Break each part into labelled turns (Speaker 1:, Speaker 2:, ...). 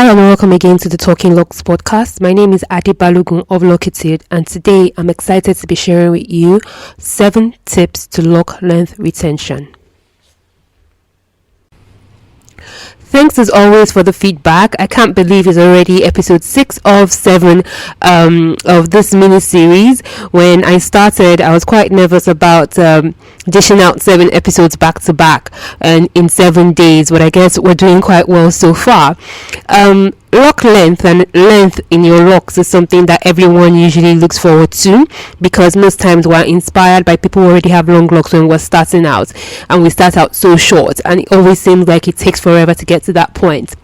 Speaker 1: Hi and welcome again to the Talking Locks podcast. My name is Ade Balogun of Locitude, and today I'm excited to be sharing with you 7 tips to loc length retention. Thanks as always for the feedback. I can't believe it's already episode 6 of 7 of this mini series. When I started, I was quite nervous about dishing out 7 episodes back to back and in 7 days, but I guess we're doing quite well so far. Loc length and length in your locks is something that everyone usually looks forward to, because most times we're inspired by people who already have long locks when we're starting out, and we start out so short, and it always seems like it takes forever to get to that point.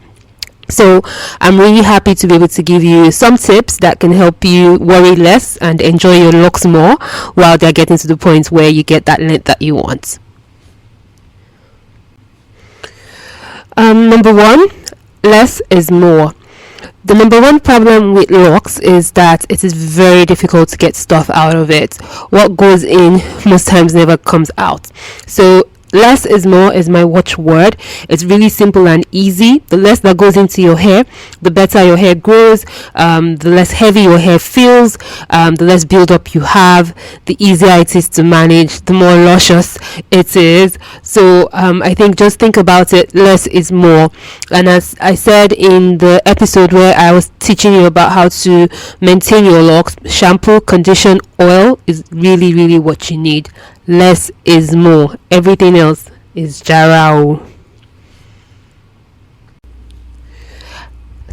Speaker 1: So I'm really happy to be able to give you some tips that can help you worry less and enjoy your locks more while they're getting to the point where you get that length that you want. Number 1, less is more. The number 1 problem with locks is that it is very difficult to get stuff out of it. What goes in most times never comes out. So less is more is my watchword. It's really simple and easy. The less that goes into your hair, the better your hair grows, the less heavy your hair feels, the less build up you have, the easier it is to manage, the more luscious it is. So I think just think about it, less is more. And as I said in the episode where I was teaching you about how to maintain your locks, shampoo, condition, oil is really what you need. Less is more. Everything else is jarao.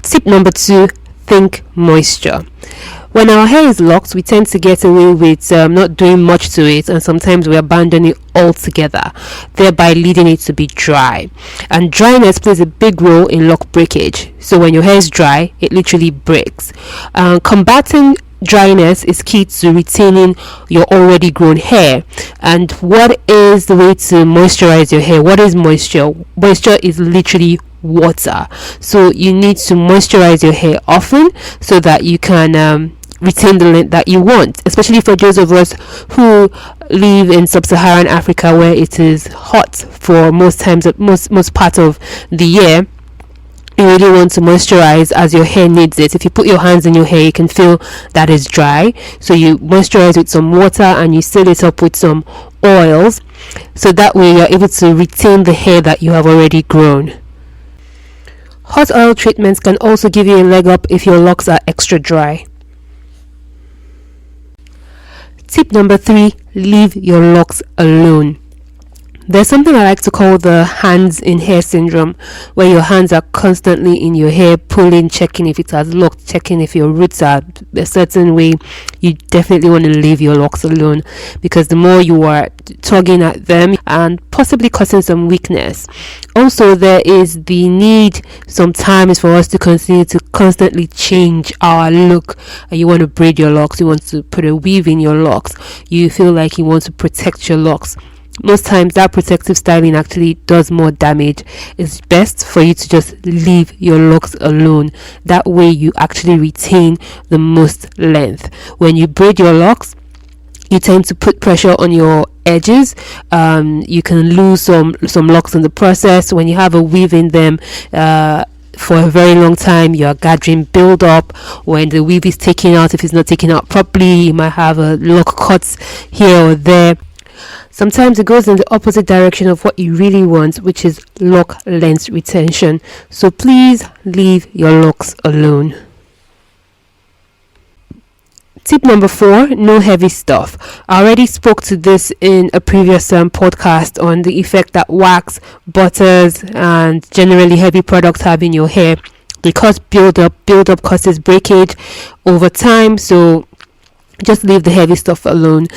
Speaker 1: Tip number 2, think moisture. When our hair is locked, we tend to get away with not doing much to it, and sometimes we abandon it altogether, thereby leading it to be dry. And dryness plays a big role in lock breakage. So when your hair is dry, it literally breaks. Combating dryness is key to retaining your already grown hair. And what is the way to moisturize your hair? What is moisture? Moisture is literally water. So you need to moisturize your hair often so that you can retain the length that you want, especially for those of us who live in sub-Saharan Africa, where it is hot for most part of the year. You really want to moisturize as your hair needs it. If you put your hands in your hair, you can feel that it's dry. So you moisturize with some water and you seal it up with some oils. So that way you're able to retain the hair that you have already grown. Hot oil treatments can also give you a leg up if your locks are extra dry. Tip number 3, leave your locks alone. There's something I like to call the hands in hair syndrome, where your hands are constantly in your hair, pulling, checking if it has locked, checking if your roots are a certain way. You definitely want to leave your locks alone, because the more you are tugging at them and possibly causing some weakness. Also, there is the need sometimes for us to continue to constantly change our look. You want to braid your locks, you want to put a weave in your locks, you feel like you want to protect your locks. Most times that protective styling actually does more damage. It's best for you to just leave your locks alone. That way you actually retain the most length. When you braid your locks, you tend to put pressure on your edges. You can lose some locks in the process. When you have a weave in them for a very long time, you're gathering build up. When the weave is taken out, if it's not taken out properly, you might have a lock cuts here or there. Sometimes it goes in the opposite direction of what you really want, which is loc length retention. So please leave your locks alone. Tip number 4, no heavy stuff. I already spoke to this in a previous podcast on the effect that wax, butters, and generally heavy products have in your hair. They cause build up causes breakage over time. So just leave the heavy stuff alone.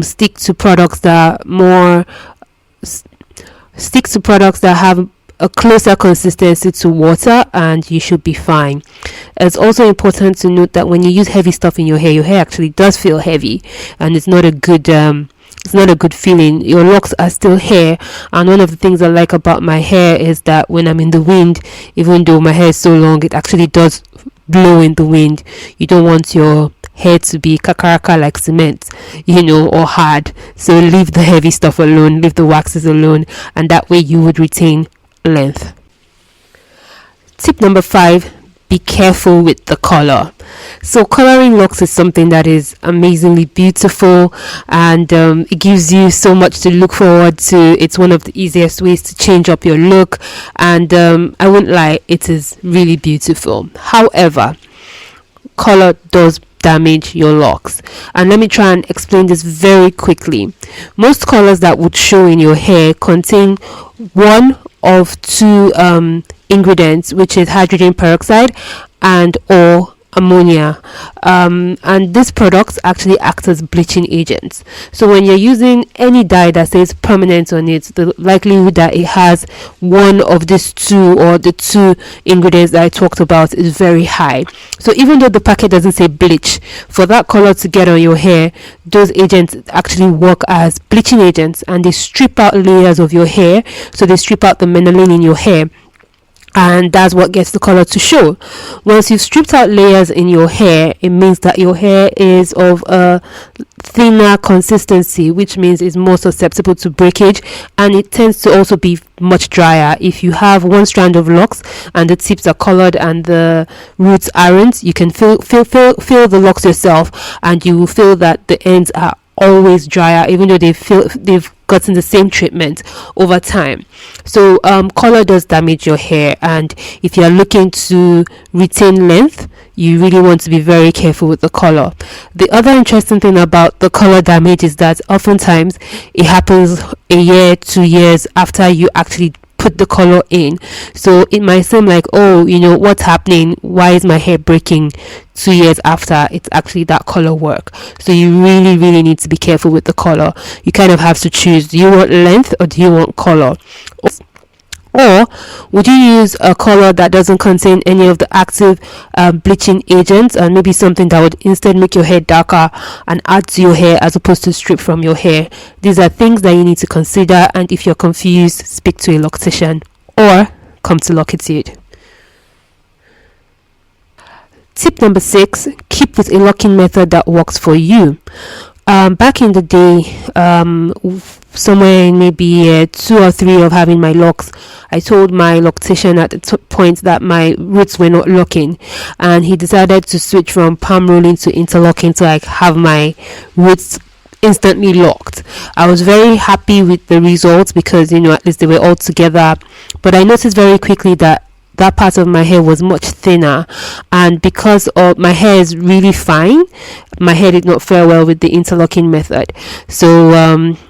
Speaker 1: Stick to products that have a closer consistency to water, and you should be fine. It's also important to note that when you use heavy stuff in your hair actually does feel heavy, and it's not a good feeling. Your locks are still hair, and one of the things I like about my hair is that when I'm in the wind, even though my hair is so long, it actually does blow in the wind. You don't want your hair to be kakaraka like cement, or hard. So leave the heavy stuff alone, leave the waxes alone, and that way you would retain length. Tip number 5, be careful with the color. So coloring locks is something that is amazingly beautiful, and it gives you so much to look forward to. It's one of the easiest ways to change up your look, and I won't lie, it is really beautiful. However, color does damage your locks, and let me try and explain this very quickly. Most colors that would show in your hair contain one of two ingredients, which is hydrogen peroxide and or ammonia, and these products actually act as bleaching agents. So when you're using any dye that says permanent on it, the likelihood that it has one of these two or the two ingredients that I talked about is very high. So even though the packet doesn't say bleach, for that color to get on your hair, those agents actually work as bleaching agents, and they strip out layers of your hair. So they strip out the melanin in your hair, and that's what gets the color to show. Once you've stripped out layers in your hair, it means that your hair is of a thinner consistency, which means it's more susceptible to breakage, and it tends to also be much drier. If you have one strand of locks and the tips are colored and the roots aren't, you can feel the locks yourself, and you will feel that the ends are always drier, even though they've gotten the same treatment over time. So color does damage your hair, and if you're looking to retain length, you really want to be very careful with the color. The other interesting thing about the color damage is that oftentimes it happens a year, 2 years after you actually put the color in. So it might seem like, oh, what's happening, why is my hair breaking 2 years after? It's actually that color work. So you really need to be careful with the color. You kind of have to choose, do you want length or do you want color? Or would you use a color that doesn't contain any of the active bleaching agents, and maybe something that would instead make your hair darker and add to your hair as opposed to strip from your hair? These are things that you need to consider, and if you're confused, speak to a loctician or come to Locitude. Tip number 6, keep with a locking method that works for you. Back in the day, somewhere in maybe year 2 or 3 of having my locks, I told my loctician at the point that my roots were not locking, and he decided to switch from palm rolling to interlocking to have my roots instantly locked. I was very happy with the results because at least they were all together, but I noticed very quickly that part of my hair was much thinner, and because of my hair is really fine, my hair did not fare well with the interlocking method. So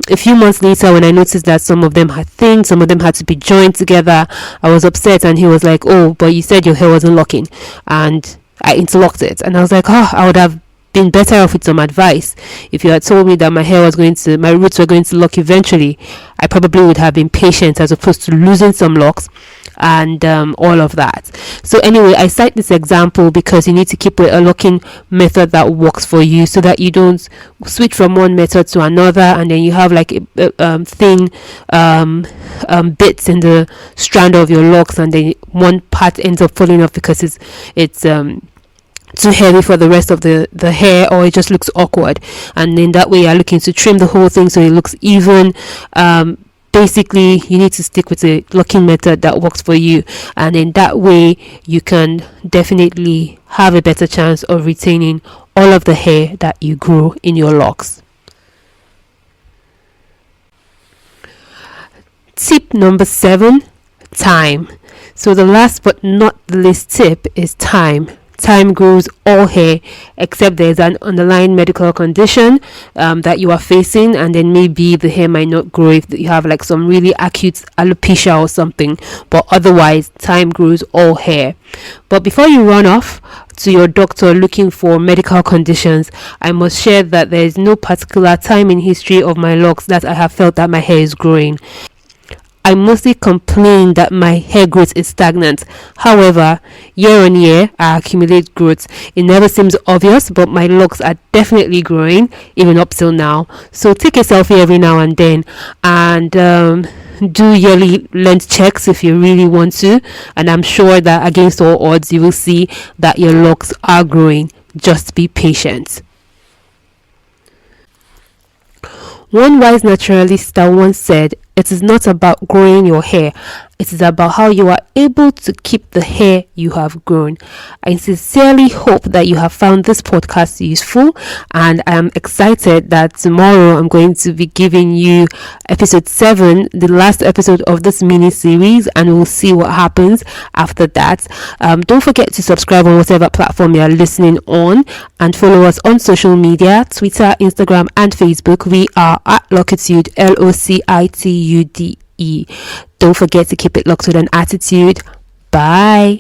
Speaker 1: a few months later, when I noticed that some of them had thin, some of them had to be joined together, I was upset, and he was like, oh, but you said your hair wasn't locking, and I interlocked it. And I was like, oh, I would have been better off with some advice. If you had told me that my roots were going to lock eventually, I probably would have been patient as opposed to losing some locks and all of that. So anyway, I cite this example because you need to keep a locking method that works for you, so that you don't switch from one method to another and then you have thin bits in the strand of your locks, and then one part ends up falling off because it's too heavy for the rest of the hair, or it just looks awkward. And in that way, you're looking to trim the whole thing so it looks even. Basically, you need to stick with a locking method that works for you, and in that way you can definitely have a better chance of retaining all of the hair that you grow in your locks. Tip number 7, time. So the last but not the least tip is time. Time grows all hair, except there's an underlying medical condition that you are facing, and then maybe the hair might not grow if you have some really acute alopecia or something, but otherwise time grows all hair. But before you run off to your doctor looking for medical conditions, I must share that there is no particular time in history of my locks that I have felt that my hair is growing. I mostly complain that my hair growth is stagnant. However, year on year, I accumulate growth. It never seems obvious, but my locks are definitely growing, even up till now. So take a selfie every now and then, and do yearly length checks if you really want to. And I'm sure that against all odds, you will see that your locks are growing. Just be patient. One wise naturalist once said, "It is not about growing your hair It is about how you are able to keep the hair you have grown. I sincerely hope that you have found this podcast useful, and I am excited that tomorrow I'm going to be giving you episode 7, the last episode of this mini series, and we'll see what happens after that. Don't forget to subscribe on whatever platform you are listening on, and follow us on social media, Twitter, Instagram and Facebook. We are at Locitude, Locitude. Don't forget to keep it locked with an attitude. Bye.